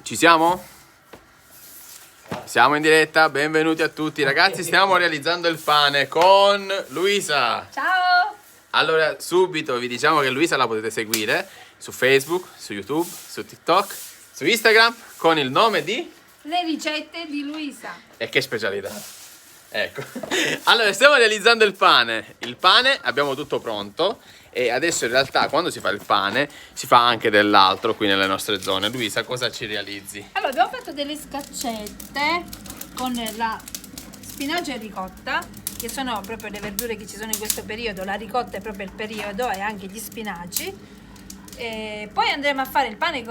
Ci siamo? Siamo in diretta, benvenuti a tutti ragazzi, stiamo realizzando il pane con Luisa. Ciao! Allora, subito vi diciamo che Luisa la potete seguire su Facebook, su YouTube, su TikTok, su Instagram con il nome di... Le ricette di Luisa. E che specialità? Ecco. Allora, stiamo realizzando il pane. Il pane abbiamo tutto pronto e adesso in realtà quando si fa il pane si fa anche dell'altro qui nelle nostre zone. Luisa, cosa ci realizzi? Allora, abbiamo fatto delle scaccette con la spinacia e ricotta, che sono proprio le verdure che ci sono in questo periodo. La ricotta è proprio il periodo e anche gli spinaci. E poi andremo a fare il pane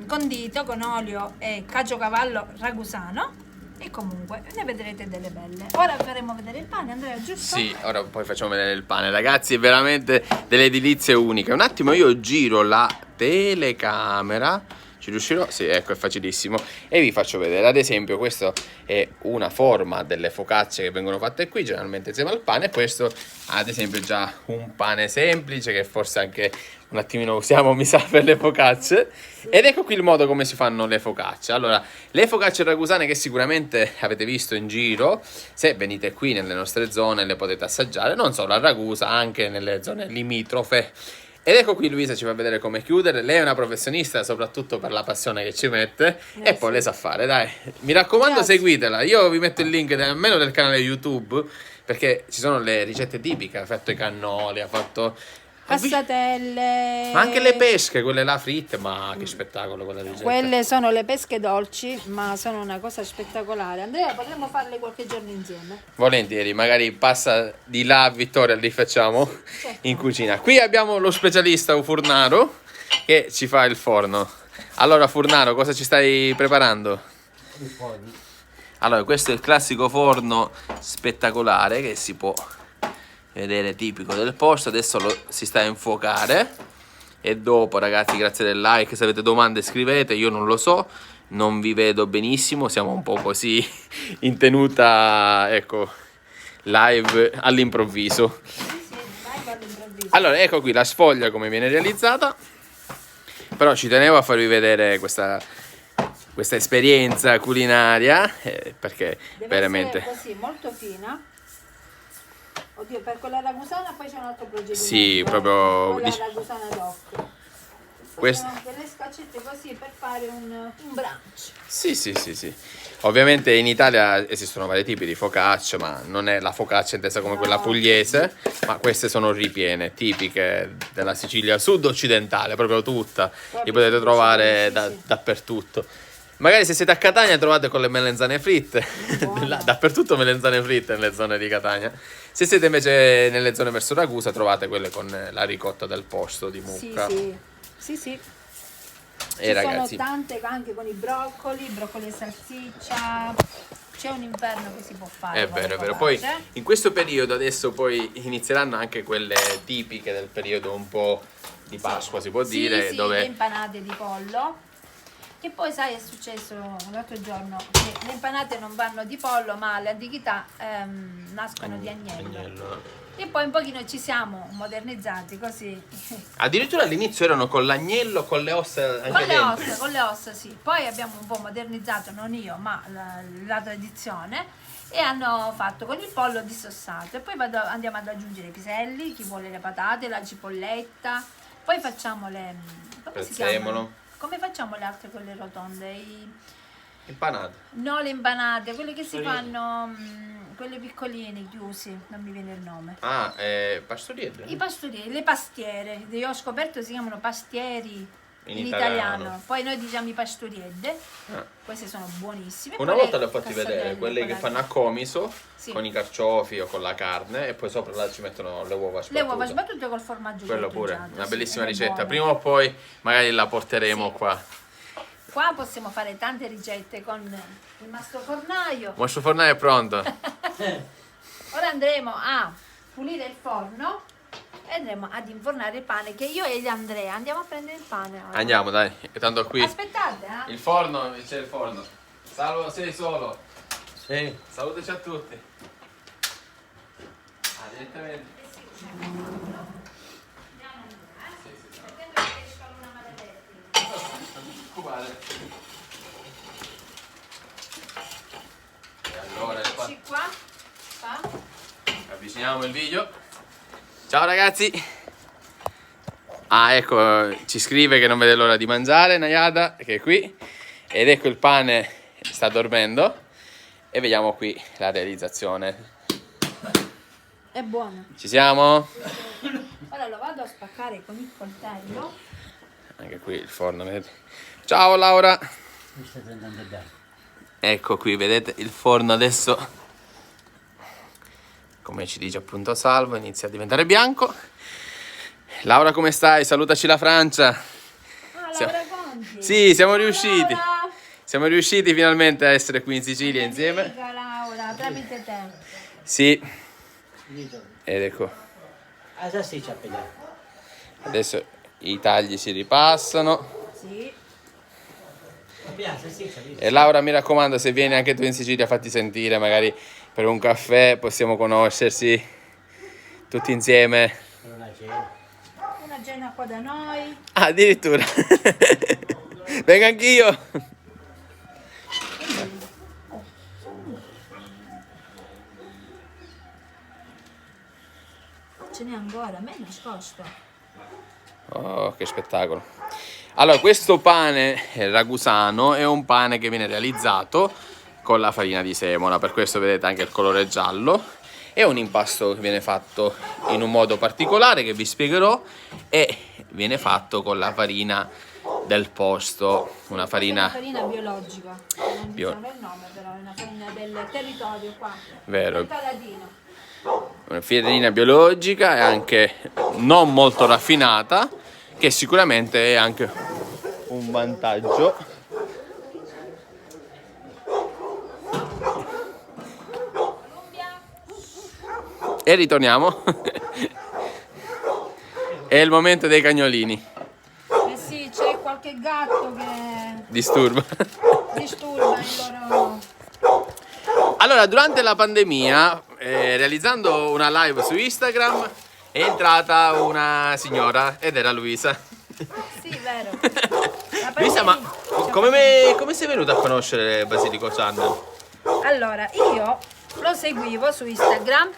condito con olio e caciocavallo ragusano. E comunque ne vedrete delle belle. Ora faremo vedere il pane, Andrea, giusto? Sì, ora poi facciamo vedere il pane. Ragazzi, è veramente delle edilizie uniche. Un attimo io giro la telecamera. Ci riuscirò? Sì, ecco, è facilissimo. E vi faccio vedere, ad esempio, questa è una forma delle focacce che vengono fatte qui, generalmente insieme al pane. E questo, ad esempio, è già un pane semplice che forse anche un attimino usiamo, mi sa, per le focacce. Ed ecco qui il modo come si fanno le focacce. Allora, le focacce ragusane che sicuramente avete visto in giro, se venite qui nelle nostre zone le potete assaggiare, non solo a Ragusa, anche nelle zone limitrofe. Ed ecco qui Luisa ci fa vedere come chiudere. Lei è una professionista soprattutto per la passione che ci mette e poi le sa fare, dai. Mi raccomando, Grazie. Seguitela. Io vi metto il link almeno del canale YouTube, perché ci sono le ricette tipiche. Ha fatto i cannoli, ha fatto... Passatelle. Ma anche le pesche, quelle là fritte, ma che spettacolo quella ricetta. Quelle sono le pesche dolci, ma sono una cosa spettacolare. Andrea, potremmo farle qualche giorno insieme. Volentieri, magari passa di là a Vittoria, li facciamo in cucina. Qui abbiamo lo specialista Furnaro che ci fa il forno. Allora Furnaro, cosa ci stai preparando? Allora, questo è il classico forno spettacolare che si può vedere, tipico del posto. Adesso si sta a infuocare e dopo, ragazzi, grazie del like, se avete domande scrivete, io non lo so, non vi vedo benissimo, siamo un po' così in tenuta, ecco, live all'improvviso. Allora, ecco qui la sfoglia come viene realizzata, però ci tenevo a farvi vedere questa esperienza culinaria, perché Deve veramente... essere così, molto fina. Oddio, per quella ragusana poi c'è un altro procedimento. Sì, proprio... Quella ragusana doc. Quest- Facciamo delle scaccette così per fare un brunch. Sì. Ovviamente in Italia esistono vari tipi di focaccia, ma non è la focaccia intesa come quella pugliese, ma queste sono ripiene, tipiche della Sicilia sud-occidentale, proprio tutta. Li potete trovare dappertutto. Magari se siete a Catania trovate con le melenzane fritte, dappertutto melenzane fritte nelle zone di Catania. Se siete invece nelle zone verso Ragusa trovate quelle con la ricotta del posto di mucca. Sì. E Ci ragazzi, sono tante anche con i broccoli e salsiccia. C'è un inverno che si può fare. è vero. Poi in questo periodo adesso poi inizieranno anche quelle tipiche del periodo un po' di Pasqua, si può dire, dove... le impanate di pollo. Che poi sai è successo l'altro giorno che le impanate non vanno di pollo, ma all'antichità nascono di agnello. E poi un pochino ci siamo modernizzati così. Addirittura all'inizio erano con l'agnello, con le ossa anche dentro. Con le ossa sì. Poi abbiamo un po' modernizzato, non io, ma la tradizione, e hanno fatto con il pollo dissossato. E poi andiamo ad aggiungere i piselli, chi vuole le patate, la cipolletta. Poi facciamo le... come si chiamano? Prezzemolo. Come facciamo le altre, quelle rotonde? Impanate. No, le impanate, quelle che si fanno, quelle piccoline, chiusi, non mi viene il nome. Ah, pastorielle. I pastorieri, le pastiere, io ho scoperto si chiamano pastieri In in italiano. italiano. Poi noi diciamo i pastoriedde, Ah. queste sono buonissime. Una Poi volta le le ho fatti vedere, cassadelle quelle che con la- fanno a comiso, Sì. con i carciofi o con la carne, e poi sopra là ci mettono le uova Le sbattute. uova sbattute col formaggio Quello pure, grattugiato, una sì, bellissima ed è ricetta. buono. Prima o poi magari la porteremo Sì. qua. Qua possiamo fare tante ricette con il mastro fornaio. Il nostro fornaio è pronto. Ora andremo a pulire il forno e andremo ad infornare il pane, che io e Andrea andiamo a prendere il pane ora. Andiamo, dai. E tanto qui Aspettate, il forno, c'è il forno. Salvo, sei solo. Sì. Salutaci a tutti. Direttamente. Andiamo Andrea, Perché non riesco a una maledetta. Non ti preoccupare. Finiamo il video. Ciao ragazzi. Ah, ecco, ci scrive che non vede l'ora di mangiare Nayada, che è qui. Ed ecco il pane sta dormendo. E vediamo qui la realizzazione. È buono. Ci siamo? Ora lo vado a spaccare con il coltello. Anche qui il forno, vedete? Ciao Laura. Mi state andando bene. Ecco qui, vedete il forno adesso, come ci dice appunto Salvo, inizia a diventare bianco. Laura, come stai? Salutaci la Francia. Ah, Laura Conti. Sì, siamo riusciti. Laura. Siamo riusciti finalmente a essere qui in Sicilia insieme. Amica Laura, tramite te. Sì. Ed ecco, Adesso si appena. adesso i tagli si ripassano. Sì. E Laura, mi raccomando, se vieni anche tu in Sicilia fatti sentire, magari per un caffè possiamo conoscersi tutti insieme. Una cena qua da noi. Ah, addirittura. Vengo anch'io. Ce n'è ancora, a me è nascosto. Oh, che spettacolo. Allora, questo pane ragusano è un pane che viene realizzato con la farina di semola, per questo vedete anche il colore giallo. È un impasto che viene fatto in un modo particolare che vi spiegherò e viene fatto con la farina del posto, una È farina una farina biologica. Non diciamo il nome, però è una farina del territorio qua. Vero. Del Paladino. una farina biologica e anche non molto raffinata, che sicuramente è anche un vantaggio. E ritorniamo. È il momento dei cagnolini. Eh sì, c'è qualche gatto che Disturba. disturba il loro... Allora, durante la pandemia, realizzando una live su Instagram, è entrata una signora ed era Luisa. Sì, vero. Luisa, ma come sei venuta a conoscere Basilico Channel? Allora, io lo seguivo su Instagram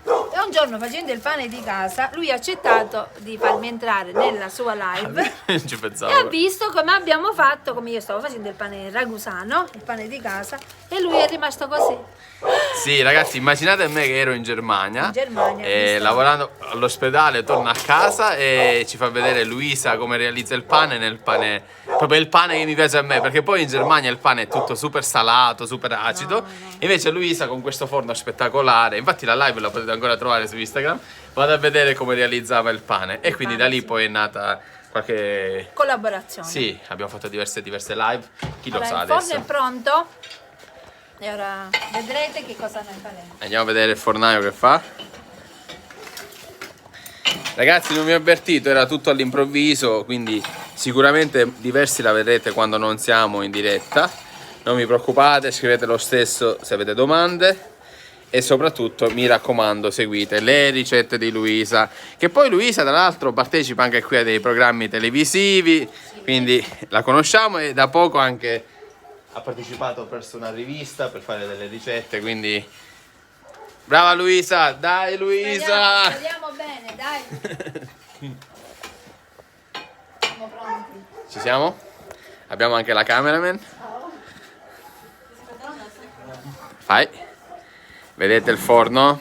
e un giorno facendo il pane di casa lui ha accettato di farmi entrare nella sua live Ci e ha pensavo. visto come abbiamo fatto, come io stavo facendo il pane ragusano, il pane di casa, e lui è rimasto così. Sì, ragazzi, immaginate me che ero in Germania, In Germania, visto? lavorando all'ospedale, torno a casa e ci fa vedere Luisa come realizza il pane nel pane, proprio il pane che mi piace a me, perché poi in Germania il pane è tutto super salato, super acido, invece Luisa con questo forno spettacolare, infatti la live la potete ancora trovare su Instagram, vado a vedere come realizzava il pane e quindi da lì poi è nata qualche... Collaborazione. Sì, abbiamo fatto diverse live, chi lo Allora, sa il forno adesso. è pronto e ora vedrete che cosa noi faremo. Andiamo a vedere il fornaio che fa. Ragazzi, non vi ho avvertito, era tutto all'improvviso, quindi sicuramente diversi la vedrete quando non siamo in diretta. Non vi preoccupate, scrivete lo stesso se avete domande e soprattutto mi raccomando seguite le ricette di Luisa, che poi Luisa tra l'altro partecipa anche qui a dei programmi televisivi, quindi la conosciamo e da poco anche ha partecipato presso una rivista per fare delle ricette, quindi brava Luisa, dai Luisa! Speriamo bene, dai. Siamo pronti. Ci siamo? Abbiamo anche la cameraman. Fai. Vedete il forno?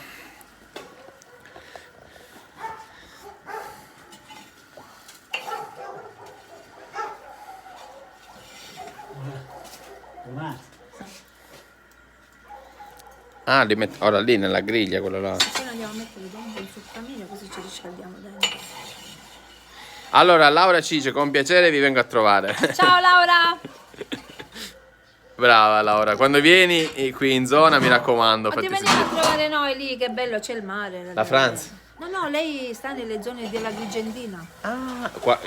Ah, ora lì nella griglia quello là. Poi noi andiamo a mettere dentro sul camino così ci riscaldiamo dentro. Allora, Laura ci dice, con piacere vi vengo a trovare. Ciao Laura! Brava Laura, quando vieni qui in zona mi raccomando, Ma ti fatti veniamo a sentire. trovare noi lì, che bello, c'è il mare. La Franza? No, lei sta nelle zone della Grigendina. Ah, qua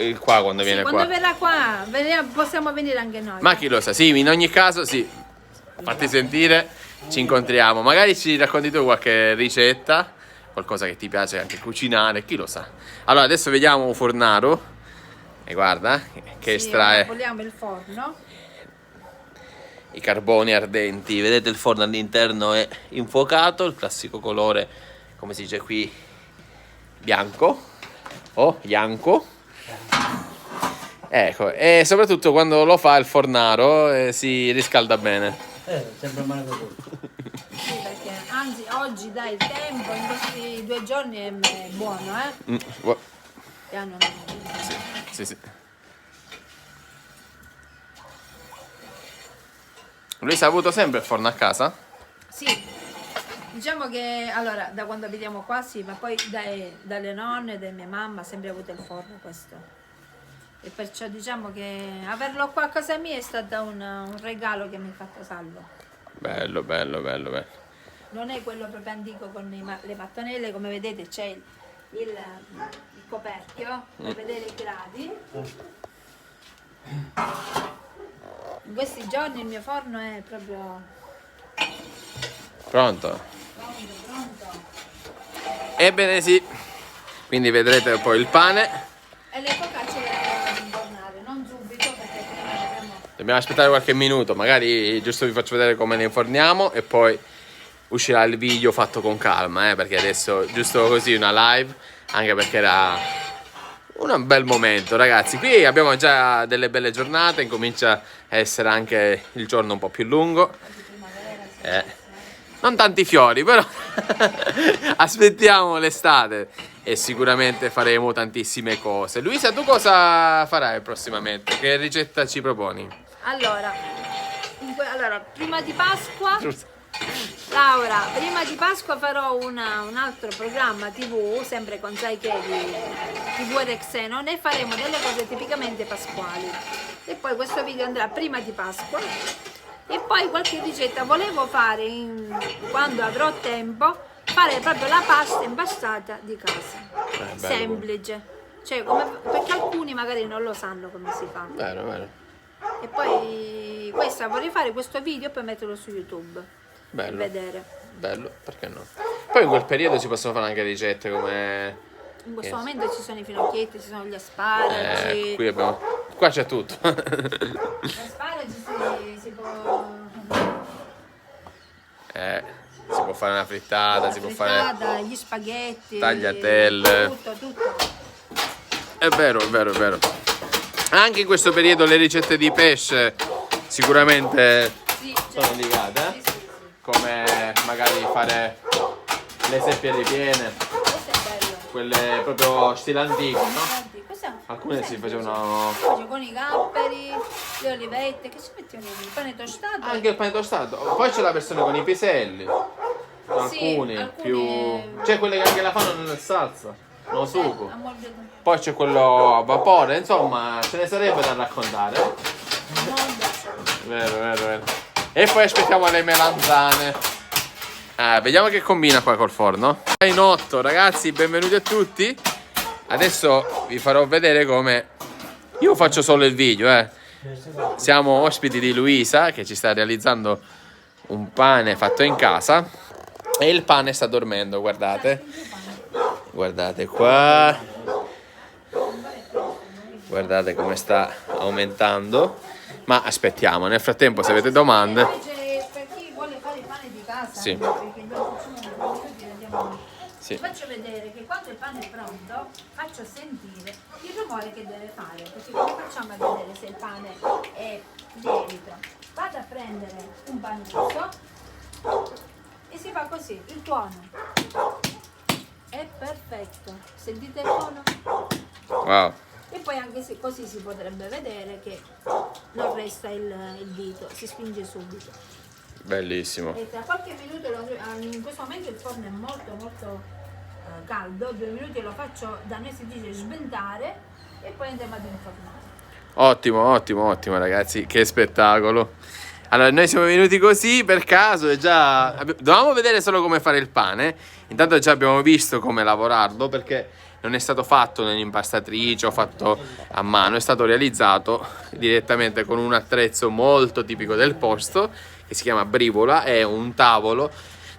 quando viene Quando qua. verrà qua, possiamo venire anche noi. Ma chi lo sa, sì, in ogni caso sì. Fatti sentire, ci incontriamo. Magari ci racconti tu qualche ricetta, qualcosa che ti piace anche cucinare, chi lo sa. Allora, adesso vediamo un fornaro. E guarda, che Sì, estrae vogliamo il forno. i carboni ardenti. Vedete il forno all'interno è infuocato, il classico colore come si dice qui, bianco o bianco. Ecco, e soprattutto quando lo fa il fornaro si riscalda bene. Sembra male così. Sì, perché anzi oggi dai il tempo, in questi 2 giorni è buono, Piano. Sì, sì. Luisa ha avuto sempre il forno a casa? Sì, diciamo che allora da quando abitiamo qua sì, ma poi dalle nonne, da mia mamma ha sempre avuto il forno questo. E perciò diciamo che averlo qua a casa mia è stato un regalo che mi ha fatto Salvo. Bello, bello, bello, bello. Non è quello proprio antico con le mattonelle, come vedete c'è il coperchio per vedere i gradi. In questi giorni il mio forno è proprio Pronto? pronto. Ebbene sì. Quindi vedrete poi il pane. E le focacce le devo infornare, non subito perché prima dovremo... Dobbiamo aspettare qualche minuto, magari giusto vi faccio vedere come le inforniamo e poi uscirà il video fatto con calma, perché adesso giusto così una live, anche perché era un bel momento, ragazzi. Qui abbiamo già delle belle giornate, incomincia a essere anche il giorno un po' più lungo. Non tanti fiori, però aspettiamo l'estate e sicuramente faremo tantissime cose. Luisa, tu cosa farai prossimamente? Che ricetta ci proponi? Allora, prima di Pasqua, Laura, prima di Pasqua farò un altro programma TV, sempre con Sai che di TV ed Xenon, e faremo delle cose tipicamente pasquali. E poi questo video andrà prima di Pasqua. E poi qualche ricetta volevo fare, quando avrò tempo, fare proprio la pasta impastata di casa. Semplice. Cioè, perché alcuni magari non lo sanno come si fa. Vero, vero. E poi vorrei fare questo video e poi metterlo su YouTube. Bello. Per vedere. Bello, perché no? Poi in quel periodo si possono fare anche ricette come... In questo momento ci sono i finocchietti, ci sono gli asparagi. qui abbiamo... Qua c'è tutto. Gli asparagi si può... Si può fare una frittata, si può fare... gli spaghetti. Tagliatelle. Tutto. È vero, è vero, è vero. Anche in questo periodo le ricette di pesce sicuramente Sì, sono legate, sì. come magari fare le seppie ripiene, Questo è bello. quelle proprio stile antico, no? Guardi, Alcune si facevano... con i capperi, le olivette, che si mettevano lì? Il pane tostato. Anche il pane tostato. Poi c'è la versione con i piselli. Alcuni più... C'è quelle che anche la fanno nel salsa, no sugo. Poi c'è quello a vapore, insomma, ce ne sarebbe da raccontare. Vero, vero, vero. E poi aspettiamo le melanzane. Vediamo che combina qua col forno. In 8, ragazzi, benvenuti a tutti. Adesso vi farò vedere come... Io faccio solo il video, Siamo ospiti di Luisa, che ci sta realizzando un pane fatto in casa. E il pane sta dormendo, guardate. Guardate qua. Guardate come sta aumentando. Ma aspettiamo, nel frattempo se avete domande... Per chi vuole fare il pane di casa, Sì. perché lo facciamo andiamo... Sì. Faccio vedere che quando il pane è pronto faccio sentire il rumore che deve fare, perché come facciamo a vedere se il pane è lievito? Vado a prendere un panetto e si fa così, il tuono è perfetto, sentite il tuono? Wow. E poi anche se così si potrebbe vedere che non resta il dito, si spinge subito. Bellissimo. E tra qualche minuto, in questo momento il forno è molto caldo, 2 minuti lo faccio, da noi si dice sventare, e poi andiamo ad infornare. Ottimo, ottimo, ottimo ragazzi, che spettacolo. Allora, noi siamo venuti così per caso e già... Dovevamo vedere solo come fare il pane, intanto già abbiamo visto come lavorarlo, perché non è stato fatto nell'impastatrice o fatto a mano, è stato realizzato direttamente con un attrezzo molto tipico del posto, che si chiama brivola. È un tavolo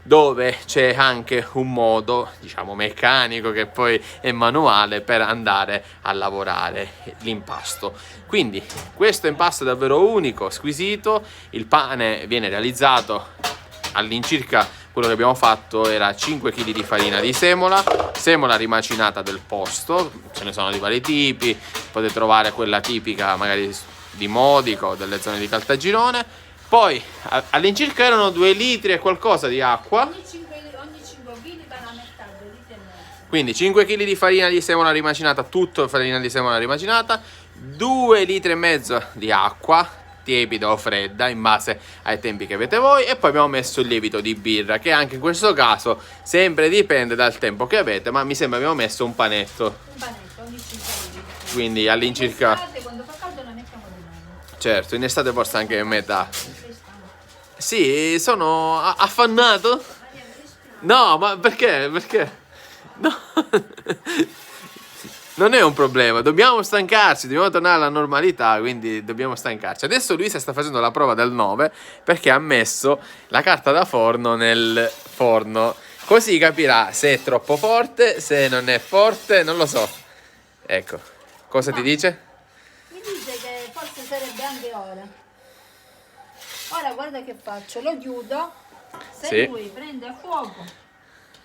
dove c'è anche un modo, diciamo, meccanico, che poi è manuale, per andare a lavorare l'impasto. Quindi questo impasto è davvero unico, squisito. Il pane viene realizzato all'incirca quello che abbiamo fatto era 5 kg di farina di semola rimacinata del posto, ce ne sono di vari tipi, potete trovare quella tipica magari di Modico, delle zone di Caltagirone. Poi all'incirca erano 2 litri e qualcosa di acqua. Ogni 5 kg da una metà, 2 litri e mezzo. Quindi 5 kg di farina di semola rimacinata, tutto farina di semola rimacinata, 2 litri e mezzo di acqua, tiepida o fredda in base ai tempi che avete voi, e poi abbiamo messo il lievito di birra, che anche in questo caso sempre dipende dal tempo che avete, ma mi sembra abbiamo messo un panetto. Un panetto ogni 5 kg. Quindi all'incirca, In estate, quando fa caldo, ne mettiamo di meno. certo, in estate forse anche metà. Sì, sono affannato? No, ma perché? Perché? No. Non è un problema, dobbiamo stancarci, dobbiamo tornare alla normalità, quindi dobbiamo stancarci. Adesso Luisa sta facendo la prova del 9 perché ha messo la carta da forno nel forno. Così capirà se è troppo forte, se non è forte, non lo so. Ecco, cosa ti dice? Mi dice che forse sarebbe anche ora. Ora guarda che faccio, lo chiudo. Se Sì. lui prende a fuoco.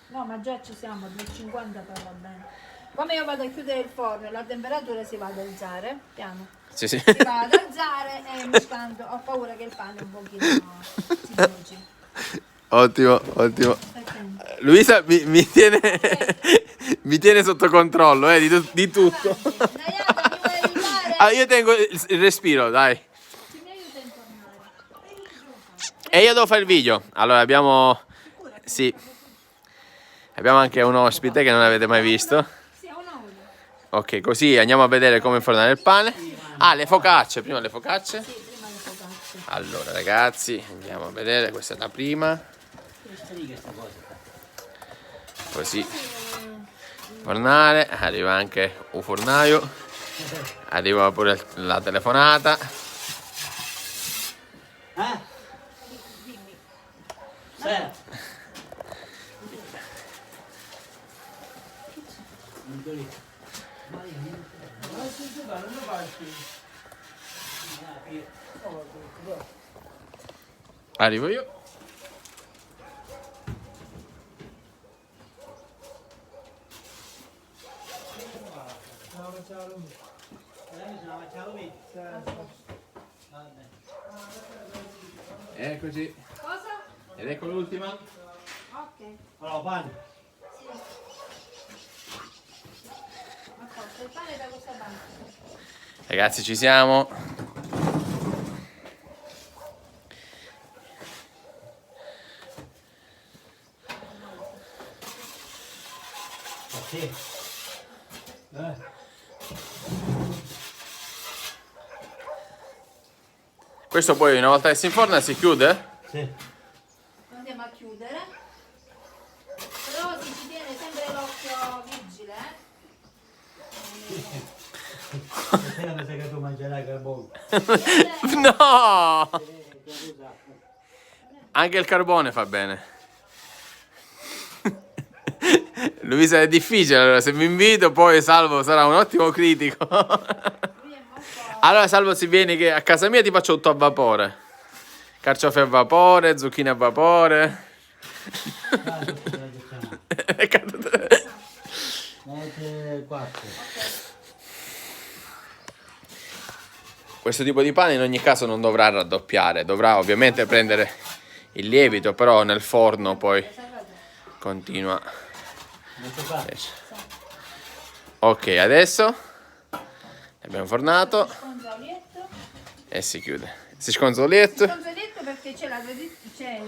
No, ma già ci siamo, 250 però va bene. Come io vado a chiudere il forno, la temperatura si va ad alzare, piano. Sì, sì. Si va ad alzare e ogni tanto ho paura che il pane un pochino si bruci. Ottimo, ottimo. Stai attento. Luisa mi tiene sotto controllo, di tutto. Nayata, mi vuoi aiutare? Ah, io tengo il respiro, dai. Chi mi aiuta a infornare? E io devo fare il video. Allora abbiamo... Sì. Abbiamo anche un ospite che non avete mai visto. Sì, è una olio. Ok, così andiamo a vedere come infornare il pane. Ah, le focacce, prima le focacce. Sì, prima le focacce. Allora ragazzi, andiamo a vedere, questa è la prima. Questa lì, questa cosa qua. Così. Fornare, arriva anche un fornaio. Arriva pure la telefonata. Eh? Sera. Arrivo io. Eccoci. Cosa? Ed ecco l'ultima. Ok. Allora, pane. Ma forza, il pane da questa parte. Ragazzi, ci siamo. Sì. Questo poi una volta che si inforna si chiude? Sì. Andiamo a chiudere. Però si ci tiene sempre l'occhio vigile, Stasera mi sa che tu mangerai carbone. No! Anche il carbone fa bene. Luisa è difficile, allora se mi invito poi Salvo sarà un ottimo critico. Lui è molto... Allora Salvo, se vieni che a casa mia ti faccio tutto a vapore. Carciofi a vapore, zucchine a vapore. Mette 4. Questo tipo di pane in ogni caso non dovrà raddoppiare, dovrà ovviamente prendere il lievito, però nel forno poi continua. Mette 4. Ok, adesso abbiamo fornato Sconzolietto. e si chiude. Si sconza l'olietto. Sconzolietto perché c'è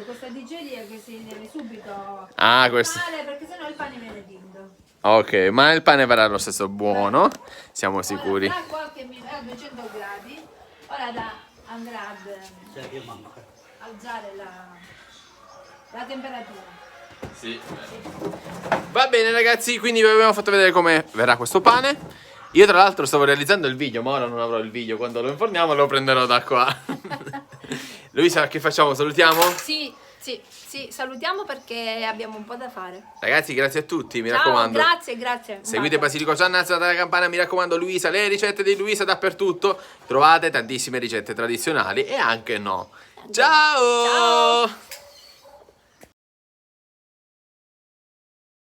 questa digeria che si deve subito Ah, questo. fare perché sennò il pane viene tinto. Ok, ma il pane verrà lo stesso buono, siamo sicuri. Ora, tra qualche minuto a 200 gradi, ora andrà ad alzare la temperatura. Sì. Va bene ragazzi, quindi vi abbiamo fatto vedere come verrà questo pane. Io tra l'altro stavo realizzando il video, ma ora non avrò il video, quando lo inforniamo lo prenderò da qua. Luisa, che facciamo? Salutiamo? Sì, salutiamo perché abbiamo un po' da fare. Ragazzi, grazie a tutti, mi Ciao, raccomando. grazie. Un Seguite bacio. Basilico Sanna, alzate la campana, mi raccomando Luisa, le ricette di Luisa dappertutto. Trovate tantissime ricette tradizionali e anche no. Ciao! Ciao!